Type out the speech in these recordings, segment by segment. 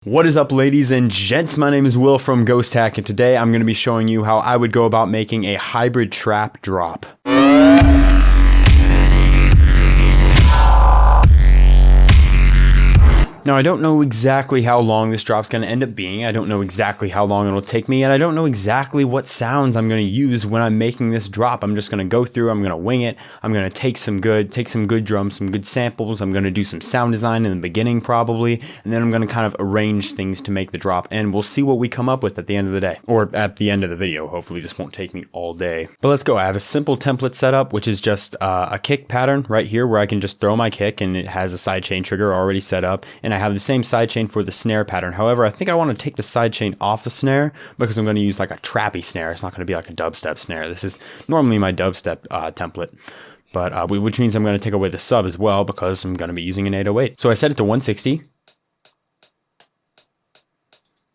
What is up, ladies and gents? My name is Will from Ghosthack, and today I'm going to be showing you how I would go about making a hybrid trap drop. Now, I don't know exactly how long this drop's going to end up being. I don't know exactly how long it'll take me, and I don't know exactly what sounds I'm going to use when I'm making this drop. I'm just going to go through, I'm going to wing it. I'm going to take some good drums, some good samples. I'm going to do some sound design in the beginning probably, and then I'm going to kind of arrange things to make the drop, and we'll see what we come up with at the end of the day, or at the end of the video. Hopefully this won't take me all day. But let's go. I have a simple template set up, which is just a kick pattern right here where I can just throw my kick, and it has a sidechain trigger already set up, and I have the same sidechain for the snare pattern. However, I think I want to take the sidechain off the snare because I'm going to use like a trappy snare. It's not going to be like a dubstep snare. This is normally my dubstep template, but which means I'm going to take away the sub as well because I'm going to be using an 808. So I set it to 160.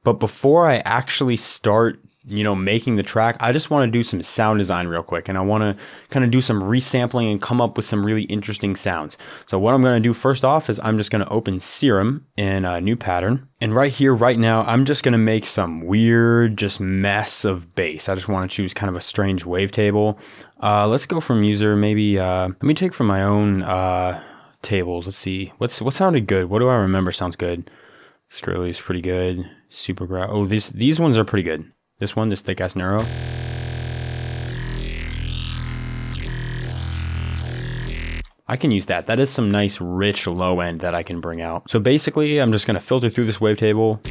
But before I actually start making the track, I just want to do some sound design real quick, and I want to kind of do some resampling and come up with some really interesting sounds. So what I'm going to do first off is I'm just going to open Serum in a new pattern, and right here, right now, I'm just going to make some weird, just mess of bass. I just want to choose kind of a strange wavetable. Let's go from user, maybe, let me take from my own tables. Let's see, what sounded good? What do I remember sounds good? Skrilly is pretty good. Super growl. Oh, these ones are pretty good. This one, this thick ass neuro. I can use that. That is some nice rich low end that I can bring out. So basically, I'm just going to filter through this wavetable.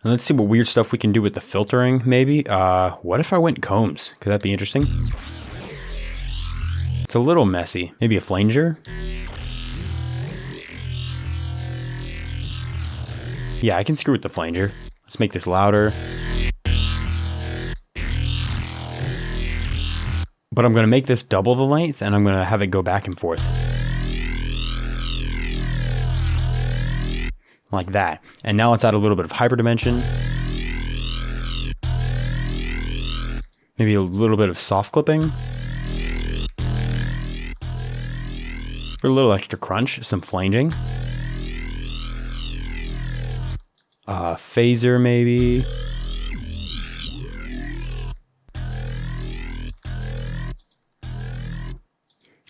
And let's see what weird stuff we can do with the filtering, maybe. What if I went combs? Could that be interesting? It's a little messy. Maybe a flanger? Yeah, I can screw with the flanger. Let's make this louder. But I'm going to make this double the length, and I'm going to have it go back and forth. Like that. And now let's add a little bit of hyperdimension. Maybe a little bit of soft clipping. For a little extra crunch, some flanging. Phaser maybe.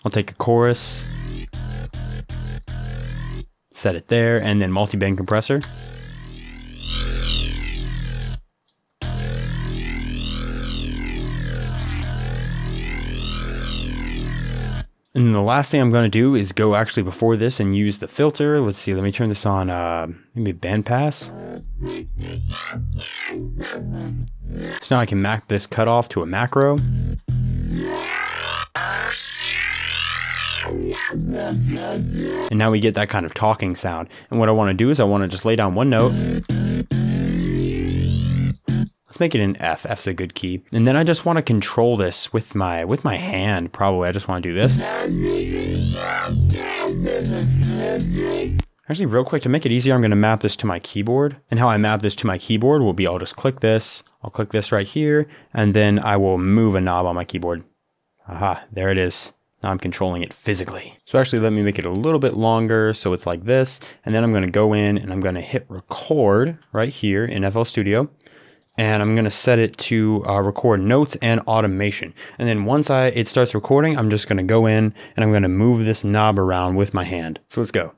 I'll take a chorus, set it there, and then multi-band compressor. And then the last thing I'm going to do is go actually before this and use the filter. Let's see, let me turn this on, maybe bandpass. So now I can map this cutoff to a macro. And now we get that kind of talking sound. And what I want to do is I want to just lay down one note. Let's make it an F. F's a good key. And then I just want to control this with my hand, probably. I just want to do this. Actually, real quick, to make it easier, I'm going to map this to my keyboard. And how I map this to my keyboard will be I'll just click this. I'll click this right here, and then I will move a knob on my keyboard. Aha, there it is. Now I'm controlling it physically. So actually, let me make it a little bit longer so it's like this. And then I'm going to go in and I'm going to hit record right here in FL Studio. And I'm going to set it to record notes and automation. And then once it starts recording, I'm just going to go in and I'm going to move this knob around with my hand. So let's go.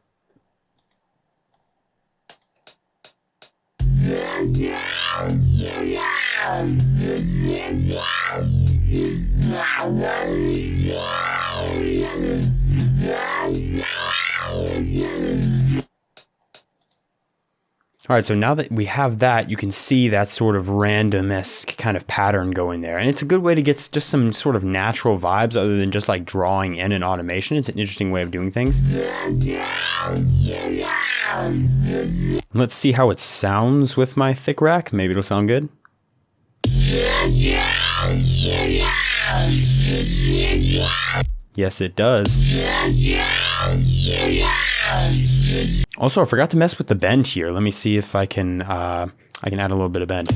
All right, so now that we have that, you can see that sort of random-esque kind of pattern going there. And it's a good way to get just some sort of natural vibes other than just like drawing in an automation. It's an interesting way of doing things. Let's see how it sounds with my Thicc Rack. Maybe it'll sound good. Yes, it does. Also, I forgot to mess with the bend here. Let me see if I can add a little bit of bend.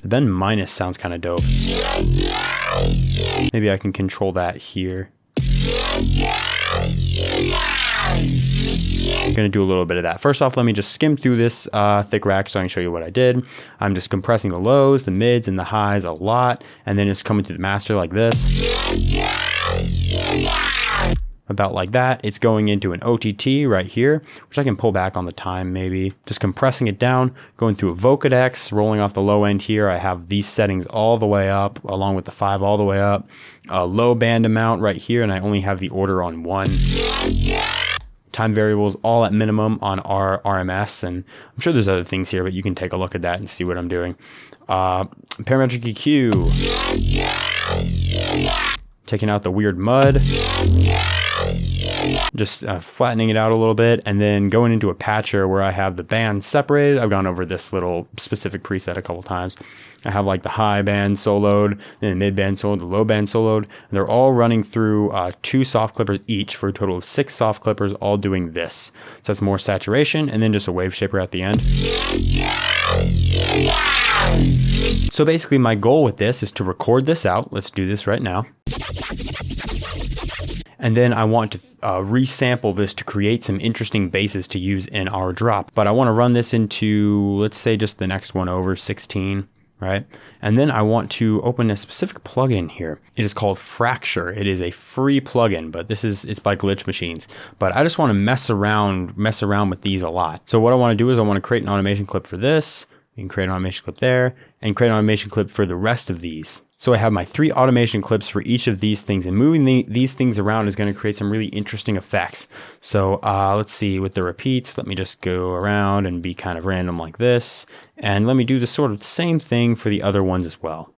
The bend minus sounds kind of dope. Maybe I can control that here. I'm going to do a little bit of that. First off, let me just skim through this Thicc Rack so I can show you what I did. I'm just compressing the lows, the mids, and the highs a lot, and then it's coming through the master like this. About like that. It's going into an OTT right here, which I can pull back on the time maybe. Just compressing it down, going through a Vocodex, rolling off the low end here. I have these settings all the way up, along with the 5 all the way up. A low band amount right here, and I only have the order on 1. Time variables all at minimum on our RMS, and I'm sure there's other things here, but you can take a look at that and see what I'm doing. Parametric EQ. Taking out the weird mud. Just flattening it out a little bit, and then going into a patcher where I have the band separated. I've gone over this little specific preset a couple times. I have like the high band soloed, then the mid band soloed, the low band soloed. And they're all running through 2 soft clippers each for a total of 6 soft clippers, all doing this. So that's more saturation, and then just a Waveshaper at the end. So basically my goal with this is to record this out. Let's do this right now. And then I want to resample this to create some interesting basses to use in our drop. But I want to run this into, let's say, just the next one over, 16, right? And then I want to open a specific plugin here. It is called Fracture. It is a free plugin, but it's by Glitchmachines. But I just want to mess around with these a lot. So what I want to do is I want to create an automation clip for this. You can create an automation clip there, and create an automation clip for the rest of these. So I have my 3 automation clips for each of these things, and moving these things around is going to create some really interesting effects. So let's see, with the repeats, let me just go around and be kind of random like this. And let me do the sort of same thing for the other ones as well.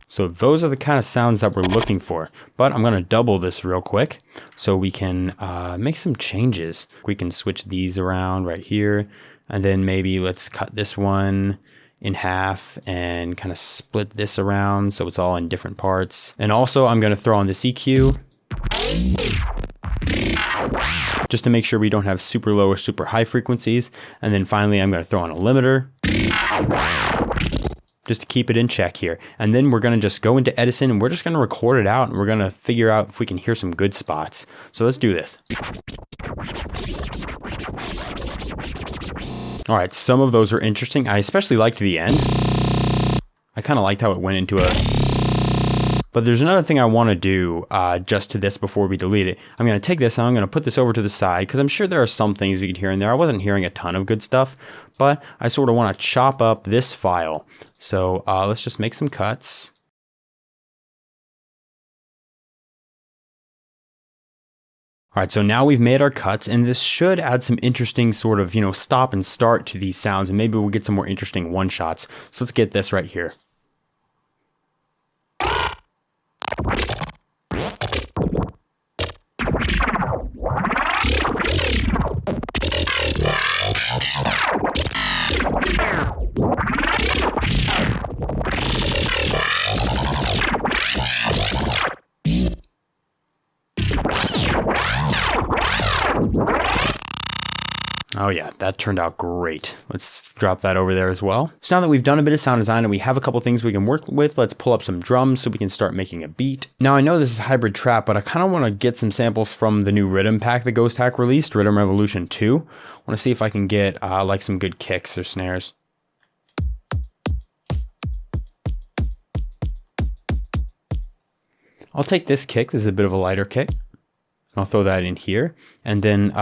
So those are the kind of sounds that we're looking for, but I'm going to double this real quick so we can make some changes. We can switch these around right here, and then maybe let's cut this one in half and kind of split this around so it's all in different parts. And also I'm going to throw on this EQ just to make sure we don't have super low or super high frequencies. And then finally I'm going to throw on a limiter just to keep it in check here. And then we're gonna just go into Edison and we're just gonna record it out, and we're gonna figure out if we can hear some good spots. So let's do this. All right, some of those are interesting. I especially liked the end. I kind of liked how it went into a... But there's another thing I want to do just to this before we delete it. I'm going to take this and I'm going to put this over to the side because I'm sure there are some things we could hear in there. I wasn't hearing a ton of good stuff, but I sort of want to chop up this file. So let's just make some cuts. All right, so now we've made our cuts, and this should add some interesting sort of, stop and start to these sounds, and maybe we'll get some more interesting one-shots. So let's get this right here. Oh yeah, that turned out great. Let's drop that over there as well. So now that we've done a bit of sound design and we have a couple things we can work with, let's pull up some drums so we can start making a beat. Now I know this is hybrid trap, but I kind of want to get some samples from the new Riddim pack that Ghosthack released, Riddim Revolution 2. I want to see if I can get like some good kicks or snares. I'll take this kick. This is a bit of a lighter kick. I'll throw that in here, and then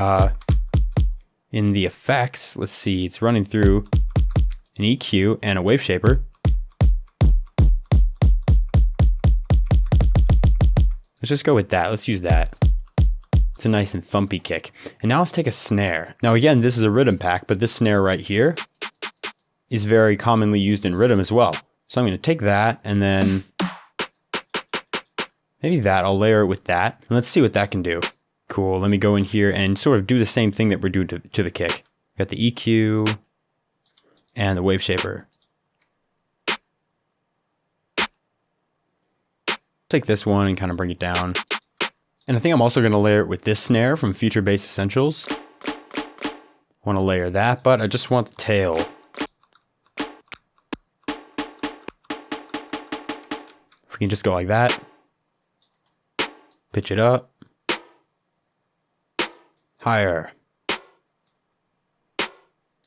in the effects, let's see, it's running through an EQ and a Waveshaper. Let's just go with that. Let's use that. It's a nice and thumpy kick. And now let's take a snare. Now again, this is a Riddim pack, but this snare right here is very commonly used in Riddim as well. So I'm going to take that and then maybe that. I'll layer it with that. And let's see what that can do. Cool, let me go in here and sort of do the same thing that we're doing to the kick. Got the EQ and the Waveshaper. Take this one and kind of bring it down. And I think I'm also going to layer it with this snare from Riddim Essentials. Want to layer that, but I just want the tail. If we can just go like that. Pitch it up. Higher.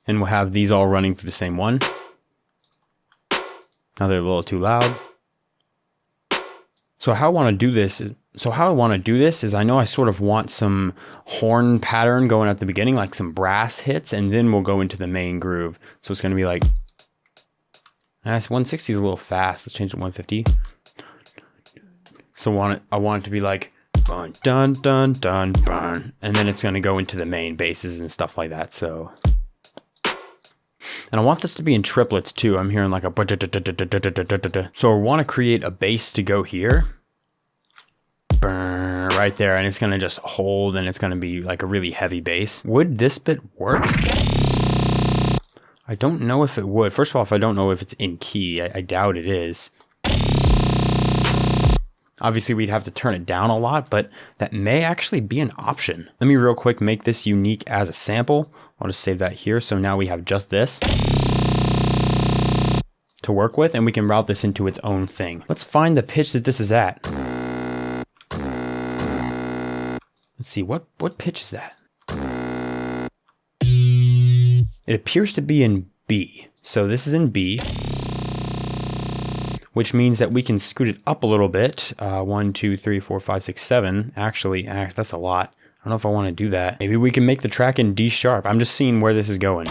And we'll have these all running through the same one. Now they're a little too loud. So how I want to do this is, I know I sort of want some horn pattern going at the beginning, like some brass hits, and then we'll go into the main groove. So it's going to be like, 160 is a little fast. Let's change it to 150. So I want it to be like, dun, dun, dun, dun, dun, and then it's going to go into the main basses and stuff like that. So, and I want this to be in triplets too. I'm hearing like a, so I want to create a bass to go here. Right there, and it's going to just hold, and it's going to be like a really heavy bass. Would this bit work? I don't know if it would. First of all, if I don't know if it's in key, I doubt it is. Obviously, we'd have to turn it down a lot, but that may actually be an option. Let me real quick make this unique as a sample. I'll just save that here. So now we have just this to work with, and we can route this into its own thing. Let's find the pitch that this is at. Let's see, what pitch is that? It appears to be in B. So this is in B, which means that we can scoot it up a little bit. 1, 2, 3, 4, 5, 6, 7. Actually, that's a lot. I don't know if I want to do that. Maybe we can make the track in D sharp. I'm just seeing where this is going.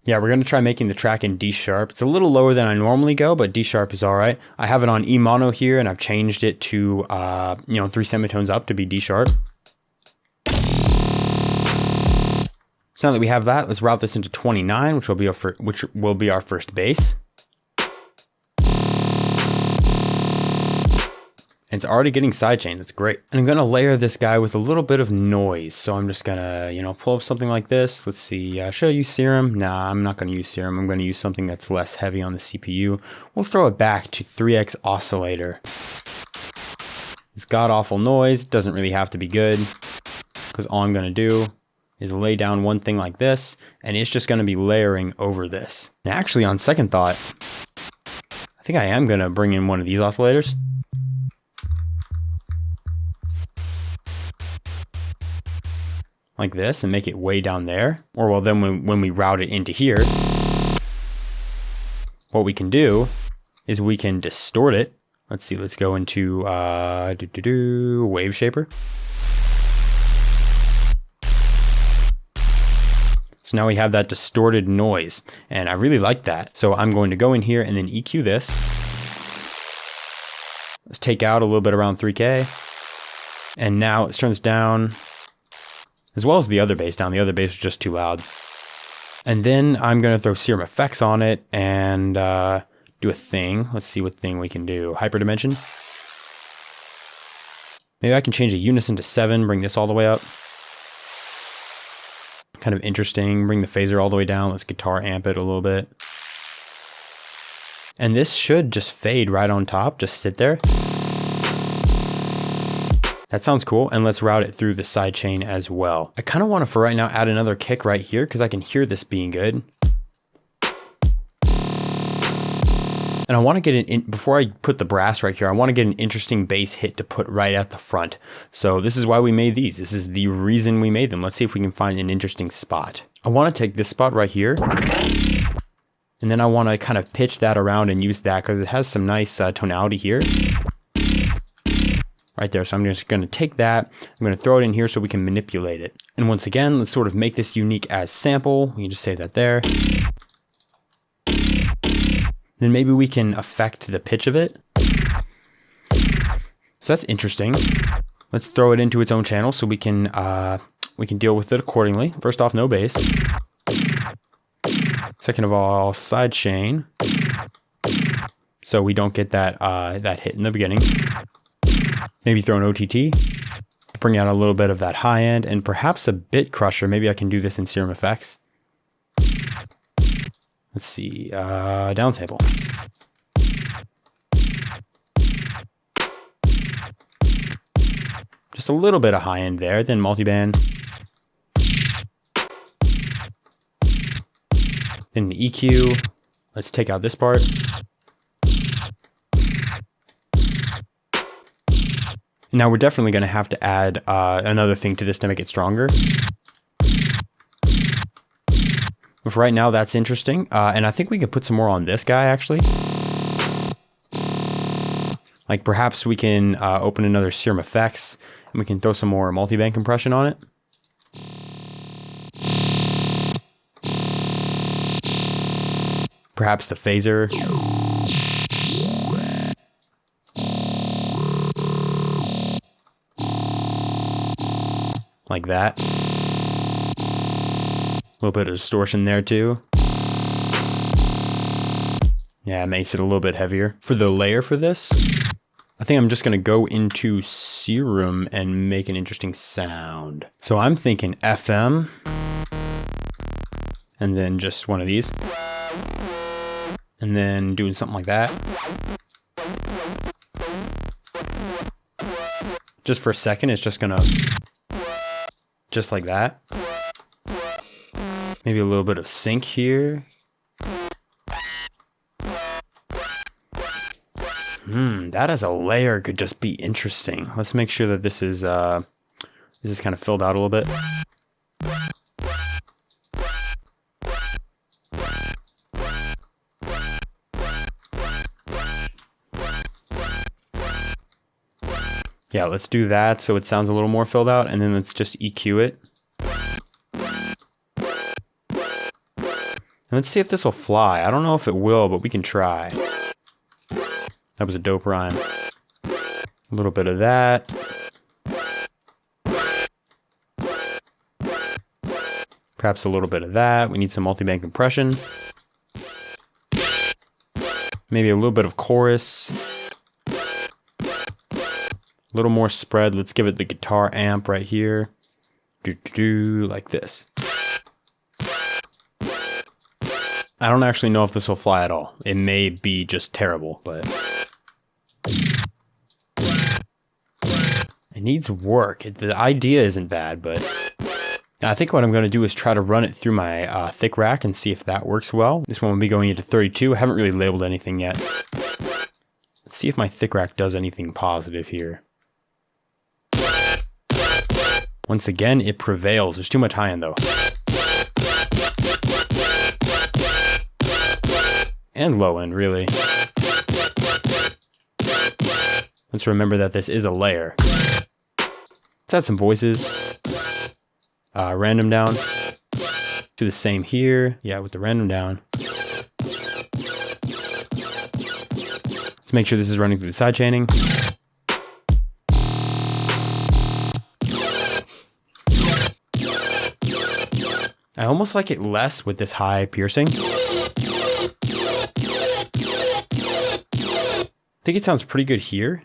Yeah, we're going to try making the track in D sharp. It's a little lower than I normally go, but D sharp is all right. I have it on E mono here, and I've changed it to, 3 semitones up to be D sharp. So now that we have that, let's route this into 29, which will be our first bass. And it's already getting sidechain. That's great. And I'm going to layer this guy with a little bit of noise. So I'm just going to, pull up something like this. Let's see. Should I use Serum? Nah, I'm not going to use Serum. I'm going to use something that's less heavy on the CPU. We'll throw it back to 3x oscillator. It's god-awful noise. Doesn't really have to be good, because all I'm going to do is lay down one thing like this, and it's just going to be layering over this. And actually, on second thought, I think I am going to bring in one of these oscillators. Like this, and make it way down there. Or well, then when we route it into here, what we can do is we can distort it. Let's see, let's go into Waveshaper. So now we have that distorted noise, and I really like that. So I'm going to go in here and then EQ this. Let's take out a little bit around 3K. And now let's turn this down, as well as the other bass down. The other bass was just too loud. And then I'm going to throw SerumFX on it and do a thing. Let's see what thing we can do. Hyperdimension. Maybe I can change the unison to 7, bring this all the way up. Kind of interesting. Bring the phaser all the way down. Let's guitar amp it a little bit. And this should just fade right on top. Just sit there. That sounds cool, and let's route it through the sidechain as well. I kind of want to, for right now, add another kick right here, because I can hear this being good. And I want to get before I put the brass right here, I want to get an interesting bass hit to put right at the front. So this is why we made these. This is the reason we made them. Let's see if we can find an interesting spot. I want to take this spot right here, and then I want to kind of pitch that around and use that, because it has some nice tonality here. Right there. So I'm just going to take that, I'm going to throw it in here so we can manipulate it. And once again, let's sort of make this unique as sample. We can just save that there. Then maybe we can affect the pitch of it. So that's interesting. Let's throw it into its own channel so we can deal with it accordingly. First off, no bass. Second of all, sidechain, so we don't get that that hit in the beginning. Maybe throw an OTT to bring out a little bit of that high end, and perhaps a Bitcrusher. Maybe I can do this in SerumFX. Let's see, downsample. just a little bit of high end there, then multiband. Then the EQ. Let's take out this part. Now we're definitely going to have to add another thing to this to make it stronger. But for right now, that's interesting. And I think we can put some more on this guy, actually. Like perhaps we can open another SerumFX and we can throw some more multiband compression on it. Perhaps the phaser. Like that. A little bit of distortion there too. Yeah, it makes it a little bit heavier. For the layer for this, I think I'm just gonna go into Serum and make an interesting sound. So I'm thinking FM, and then just one of these. And then doing something like that. Just for a second, it's just gonna, just like that. Maybe a little bit of sync here. That as a layer could just be interesting. Let's make sure that this is kind of filled out a little bit. Yeah, let's do that so it sounds a little more filled out, and then let's just EQ it. And let's see if this will fly. I don't know if it will, but we can try. That was a dope rhyme. A little bit of that. Perhaps a little bit of that. We need some multiband compression. Maybe a little bit of chorus. A little more spread. Let's give it the guitar amp right here. Like this. I don't actually know if this will fly at all. It may be just terrible, but it needs work. The idea isn't bad, but I think what I'm going to do is try to run it through my Thicc Rack and see if that works well. This one will be going into 32. I haven't really labeled anything yet. Let's see if my Thicc Rack does anything positive here. Once again, it prevails. There's too much high end though. And low end, really. Let's remember that this is a layer. Let's add some voices. Random down. Do the same here. Yeah, with the random down. Let's make sure this is running through the side chaining. I almost like it less with this high piercing. I think it sounds pretty good here.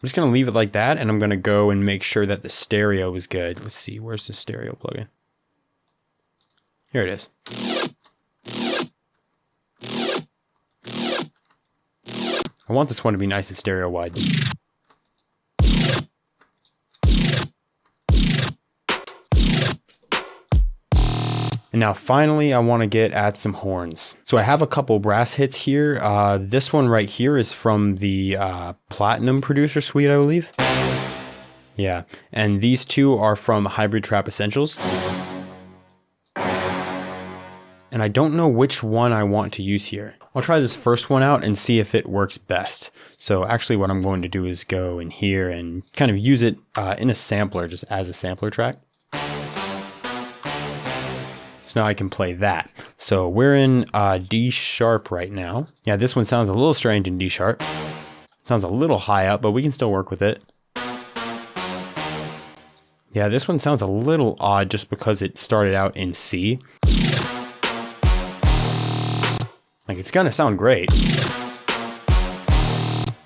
I'm just going to leave it like that, and I'm going to go and make sure that the stereo is good. Let's see, where's the stereo plugin? Here it is. I want this one to be nice and stereo wide. And now finally, I want to get at some horns. So I have a couple brass hits here. This one right here is from the Platinum Producer Suite, I believe. Yeah, and these two are from Hybrid Trap Essentials. And I don't know which one I want to use here. I'll try this first one out and see if it works best. So actually what I'm going to do is go in here and kind of use it in a sampler, just as a sampler track. So now I can play that. So we're in D sharp right now. Yeah, this one sounds a little strange in D sharp. Sounds a little high up, but we can still work with it. Yeah, this one sounds a little odd just because it started out in C. Like, it's gonna sound great.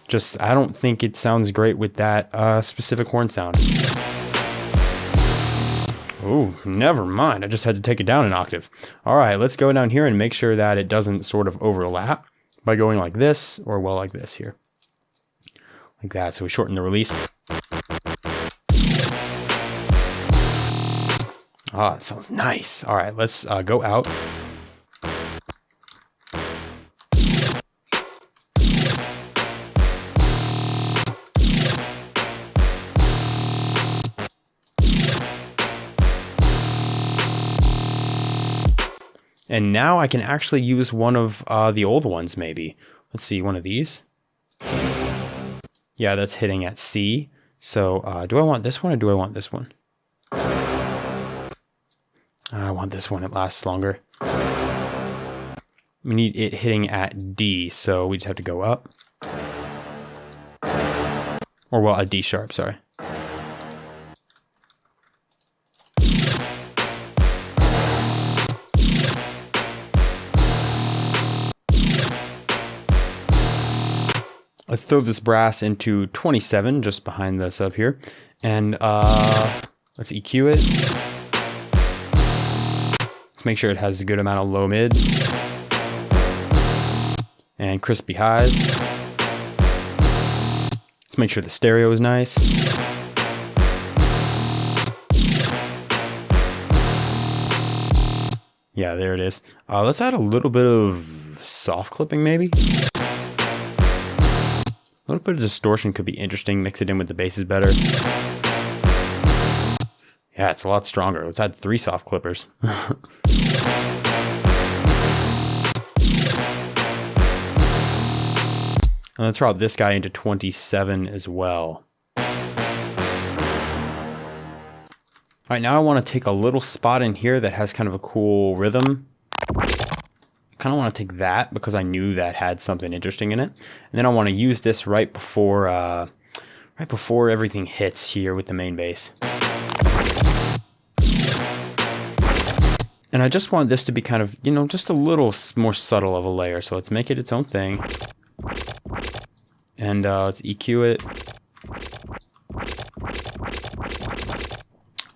Just, I don't think it sounds great with that specific horn sound. Oh, never mind. I just had to take it down an octave. All right, let's go down here and make sure that it doesn't sort of overlap by going like this, or well, like this here. like that. So we shorten the release. Oh, that sounds nice. All right, let's go out. And now I can actually use one of the old ones, maybe. Let's see, one of these. Yeah, that's hitting at C. So do I want this one or do I want this one? I want this one, it lasts longer. We need it hitting at D, so we just have to go up. Or well, a D sharp, sorry. Let's throw this brass into 27, just behind this up here. And let's EQ it. Let's make sure it has a good amount of low mid. And crispy highs. Let's make sure the stereo is nice. Yeah, there it is. Let's add a little bit of soft clipping maybe. A little bit of distortion could be interesting. Mix it in with the basses better. Yeah, it's a lot stronger. Let's add 3 soft clippers. And let's route this guy into 27 as well. All right, now I want to take a little spot in here that has kind of a cool rhythm. Kind of want to take that because I knew that had something interesting in it. And then I want to use this right before everything hits here with the main bass. And I just want this to be kind of, you know, just a little more subtle of a layer. So let's make it its own thing. And let's EQ it.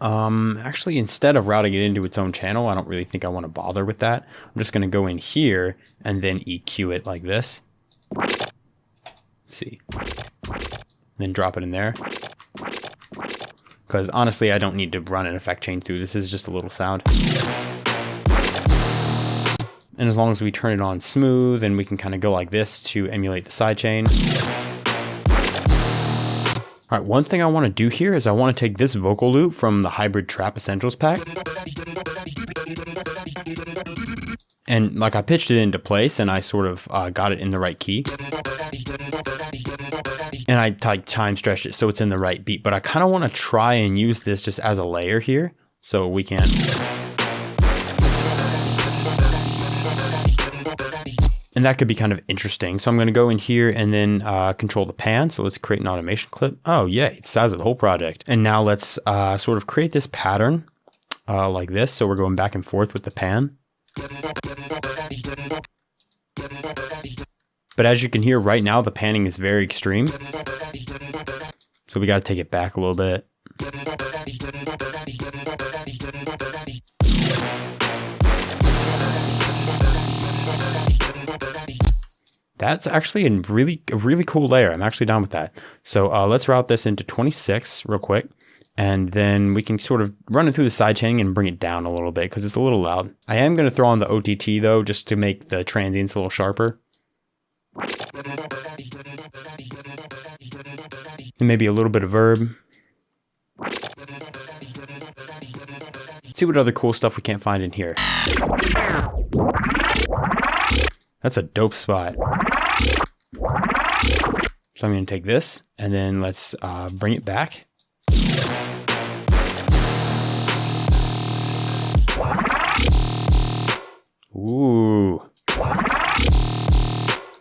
Actually, instead of routing it into its own channel, I don't really think I want to bother with that. I'm just going to go in here and then EQ it like this. Let's see. Then drop it in there. Because honestly, I don't need to run an effect chain through. This is just a little sound. And as long as we turn it on smooth, and we can kind of go like this to emulate the sidechain. All right, one thing I want to do here is I want to take this vocal loop from the Hybrid Trap Essentials pack. And like I pitched it into place and I sort of got it in the right key. And I time stretched it so it's in the right beat. But I kind of want to try and use this just as a layer here. So we can... And that could be kind of interesting. So I'm going to go in here and then control the pan. So let's create an automation clip. Oh, yeah, it's the size of the whole project. And now let's sort of create this pattern like this. So we're going back and forth with the pan. But as you can hear right now, the panning is very extreme. So we got to take it back a little bit. That's actually a really cool layer. I'm actually down with that. So let's route this into 26 real quick. And then we can sort of run it through the sidechaining and bring it down a little bit because it's a little loud. I am going to throw on the OTT though, just to make the transients a little sharper. And maybe a little bit of verb. Let's see what other cool stuff we can't find in here. That's a dope spot. So I'm going to take this and then let's bring it back. Ooh.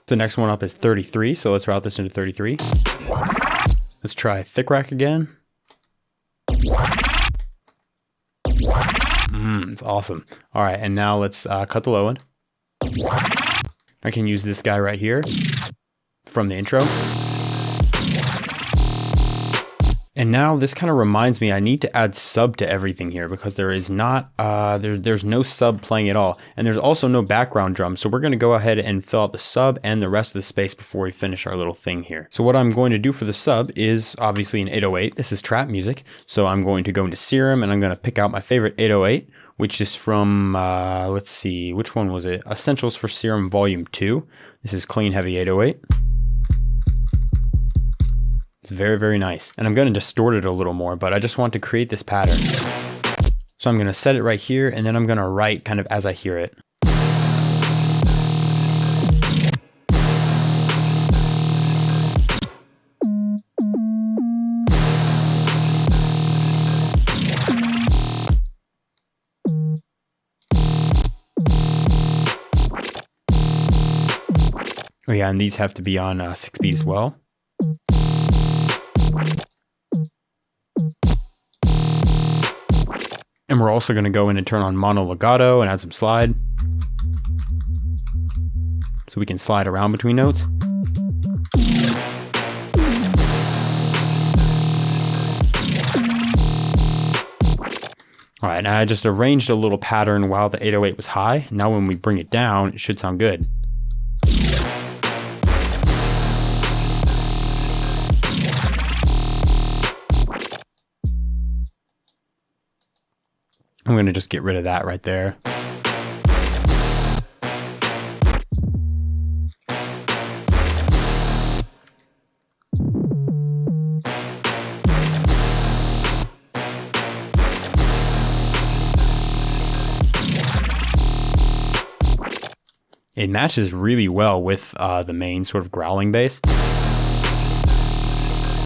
The next one up is 33, so let's route this into 33. Let's try Thicc Rack again. It's awesome. All right, and now let's cut the low end. I can use this guy right here from the intro. And now this kind of reminds me I need to add sub to everything here because there is not, there's no sub playing at all. And there's also no background drum. So we're going to go ahead and fill out the sub and the rest of the space before we finish our little thing here. So what I'm going to do for the sub is obviously an 808. This is trap music. So I'm going to go into Serum and I'm going to pick out my favorite 808, which is from, let's see, which one was it? Essentials for Serum Volume 2. This is clean heavy 808. It's very, very nice. And I'm going to distort it a little more, but I just want to create this pattern. So I'm going to set it right here, and then I'm going to write kind of as I hear it. Oh yeah, and these have to be on 6-beat as well. And we're also going to go in and turn on mono legato and add some slide. So we can slide around between notes. All right, now I just arranged a little pattern while the 808 was high. Now when we bring it down, it should sound good. I'm going to just get rid of that right there. It matches really well with the main sort of growling bass.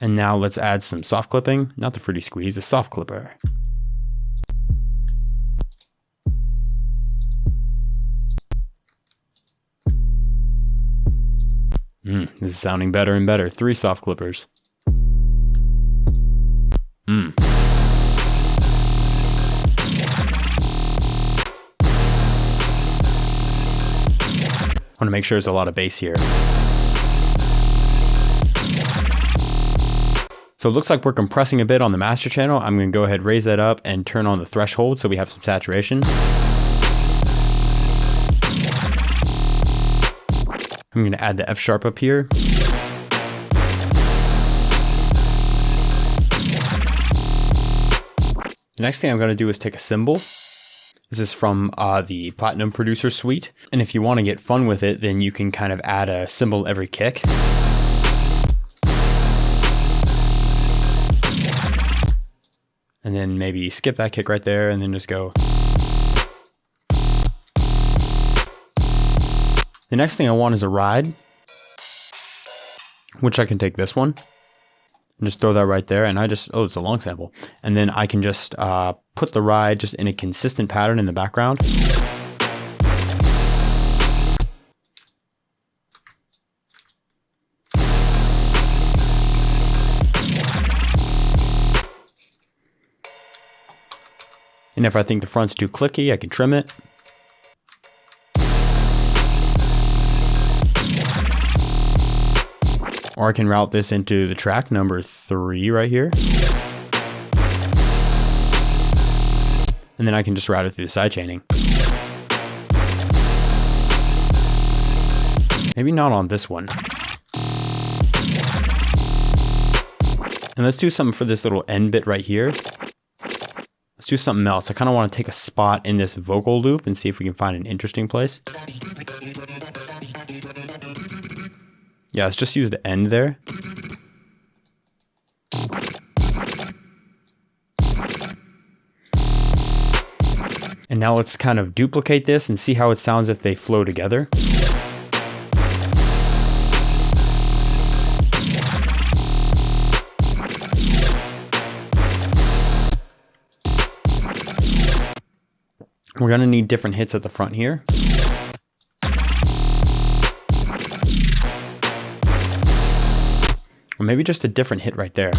And now let's add some soft clipping, not the fruity squeeze, the soft clipper. This is sounding better and better. 3 soft clippers. Want to make sure there's a lot of bass here. So it looks like we're compressing a bit on the master channel. I'm going to go ahead, raise that up and turn on the threshold so we have some saturation. I'm going to add the F sharp up here. The next thing I'm going to do is take a cymbal. This is from the Platinum Producer Suite. And if you want to get fun with it, then you can kind of add a cymbal every kick. And then maybe skip that kick right there and then just go. The next thing I want is a ride, which I can take this one and just throw that right there. And I just, oh, it's a long sample. And then I can just put the ride just in a consistent pattern in the background. And if I think the front's too clicky, I can trim it. Or I can route this into the track number 3 right here. And then I can just route it through the sidechaining. Maybe not on this one. And let's do something for this little end bit right here. Let's do something else. I kind of want to take a spot in this vocal loop and see if we can find an interesting place. Yeah, let's just use the end there. And now let's kind of duplicate this and see how it sounds if they flow together. We're going to need different hits at the front here. Or maybe just a different hit right there.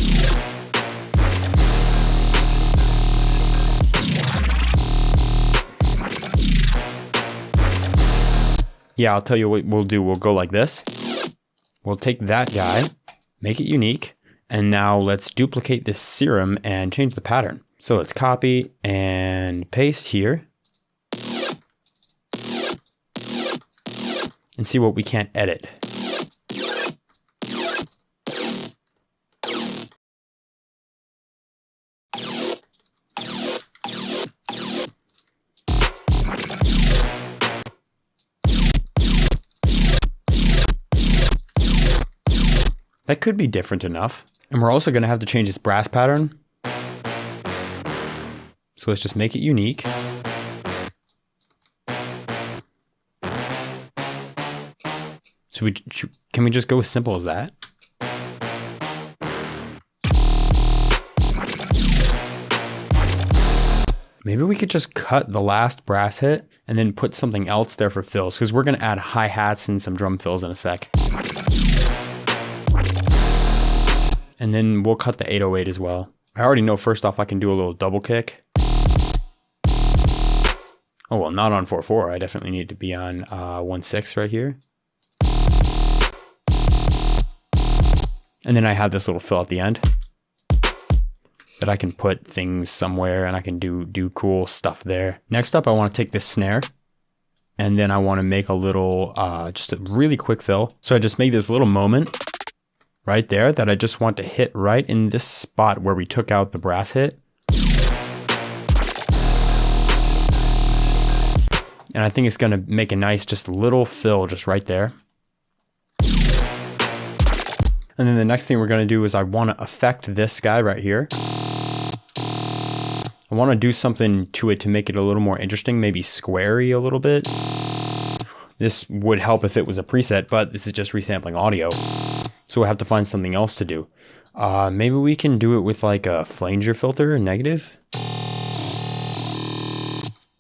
Yeah, I'll tell you what we'll do. We'll go like this. We'll take that guy, make it unique, And now let's duplicate this Serum and change the pattern. So let's copy and paste here. And see what we can't edit. That could be different enough. And we're also going to have to change this brass pattern. So let's just make it unique. So can we just go as simple as that? Maybe we could just cut the last brass hit and then put something else there for fills, because we're going to add hi-hats and some drum fills in a sec. And then we'll cut the 808 as well. I already know first off I can do a little double kick. Oh well, not on 4/4. I definitely need to be on 1/6 right here. And then I have this little fill at the end that I can put things somewhere and I can do cool stuff there. Next up, I want to take this snare and then I want to make a little, just a really quick fill. So I just made this little moment right there that I just want to hit right in this spot where we took out the brass hit. And I think it's going to make a nice, just little fill just right there. And then the next thing we're going to do is I want to affect this guy right here. I want to do something to it to make it a little more interesting, maybe squarey a little bit. This would help if it was a preset, but this is just resampling audio. So we'll have to find something else to do. Maybe we can do it with like a flanger filter, negative.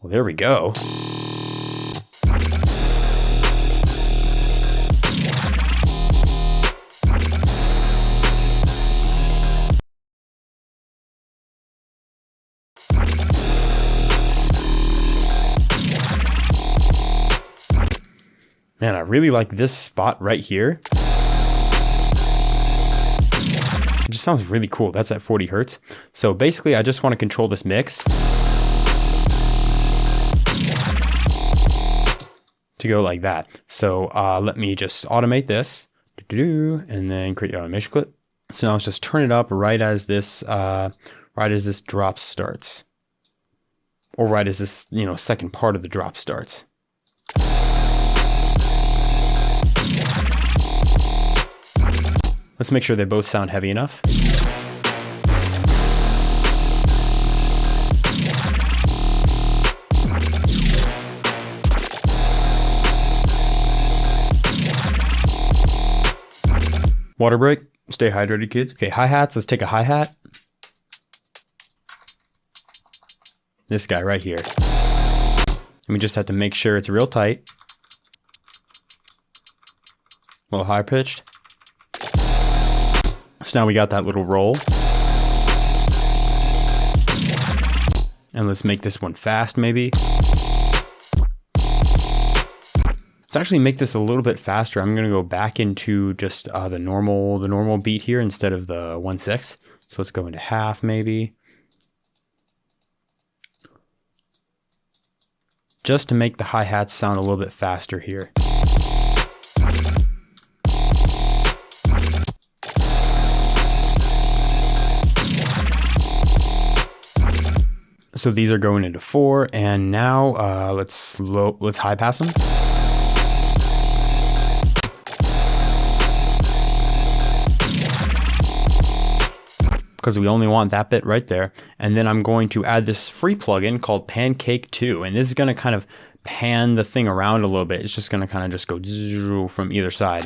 Well, there we go. Man, I really like this spot right here. It just sounds really cool. That's at 40 Hertz. So basically I just want to control this mix to go like that. So let me just automate this and then create an automation clip. So now let's just turn it up right as this drop starts, or right as this, second part of the drop starts. Let's make sure they both sound heavy enough. Water break. Stay hydrated, kids. Okay, hi-hats. Let's take a hi-hat. This guy right here. And we just have to make sure it's real tight. A little high-pitched. So now we got that little roll. And let's make this one fast maybe. Let's actually make this a little bit faster. I'm gonna go back into just the normal beat here instead of the 1/6. So let's go into half maybe. Just to make the hi-hats sound a little bit faster here. So these are going into 4, and now let's high pass them. Because we only want that bit right there. And then I'm going to add this free plugin called Pancake 2, and this is going to kind of pan the thing around a little bit. It's just going to kind of just go from either side.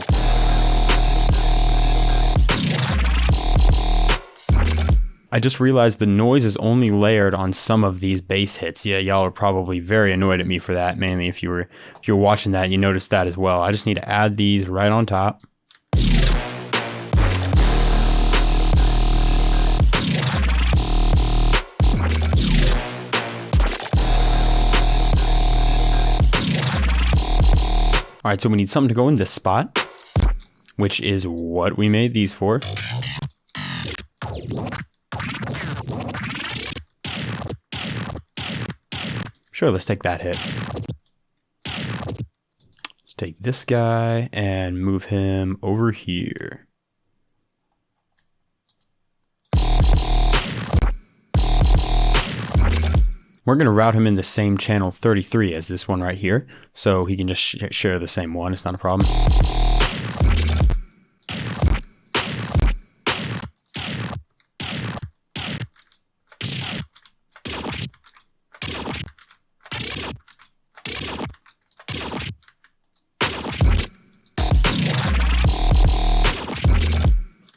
I just realized the noise is only layered on some of these bass hits. Yeah, y'all are probably very annoyed at me for that. Mainly if you were watching that, you noticed that as well. I just need to add these right on top. All right, so we need something to go in this spot, which is what we made these for. Sure, let's take that hit. Let's take this guy and move him over here. We're going to route him in the same channel 33 as this one right here, so he can just share the same one. It's not a problem.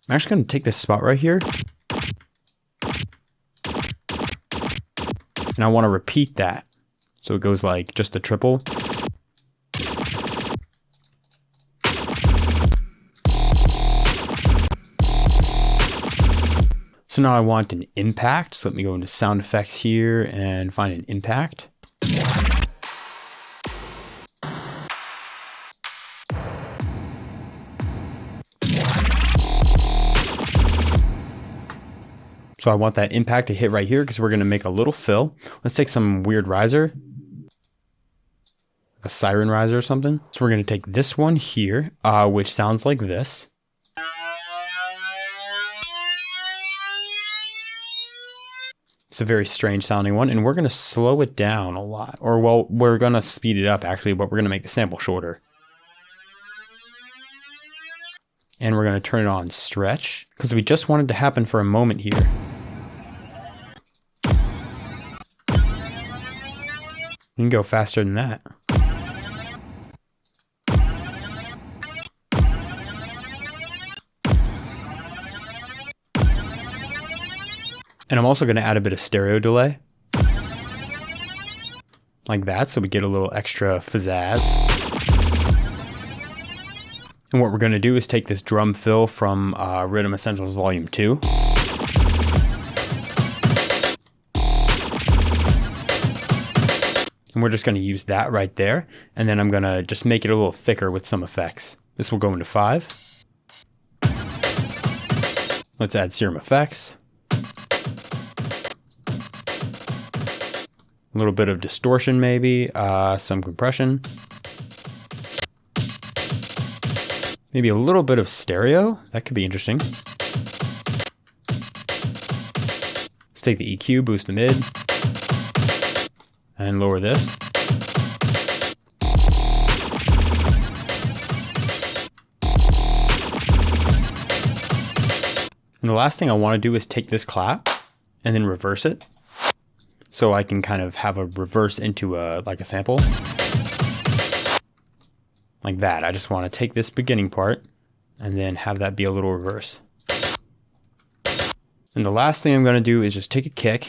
I'm actually going to take this spot right here. And I want to repeat that. So it goes like just a triple. So now I want an impact. So let me go into sound effects here and find an impact. So I want that impact to hit right here because we're going to make a little fill. Let's take some weird riser, a siren riser or something. So we're going to take this one here, which sounds like this. It's a very strange sounding one, and we're going to slow it down a lot. Or, well, we're going to speed it up actually, but we're going to make the sample shorter. And we're going to turn it on stretch because we just want it to happen for a moment here. You can go faster than that. And I'm also going to add a bit of stereo delay. Like that, so we get a little extra pizzazz. And what we're going to do is take this drum fill from Riddim Essentials Volume 2. And we're just going to use that right there. And then I'm going to just make it a little thicker with some effects. This will go into 5. Let's add SerumFX. A little bit of distortion maybe, some compression. Maybe a little bit of stereo. That could be interesting. Let's take the EQ, boost the mid, and lower this. And the last thing I want to do is take this clap and then reverse it. So I can kind of have a reverse into like a sample. Like that. I just want to take this beginning part and then have that be a little reverse. And the last thing I'm going to do is just take a kick,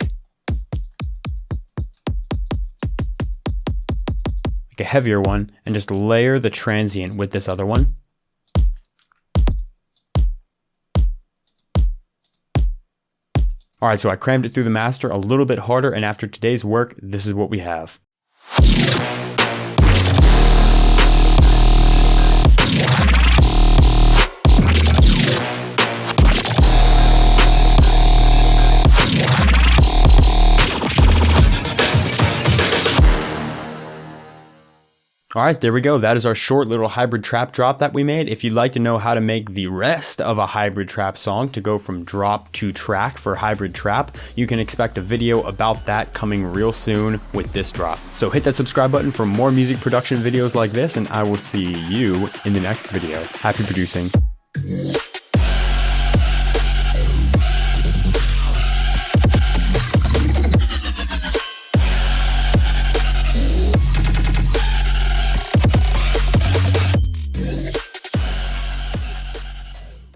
like a heavier one, and just layer the transient with this other one. Alright, so I crammed it through the master a little bit harder, and after today's work, this is what we have. All right, there we go. That is our short little hybrid trap drop that we made. If you'd like to know how to make the rest of a hybrid trap song to go from drop to track for hybrid trap, you can expect a video about that coming real soon with this drop. So hit that subscribe button for more music production videos like this, and I will see you in the next video. Happy producing.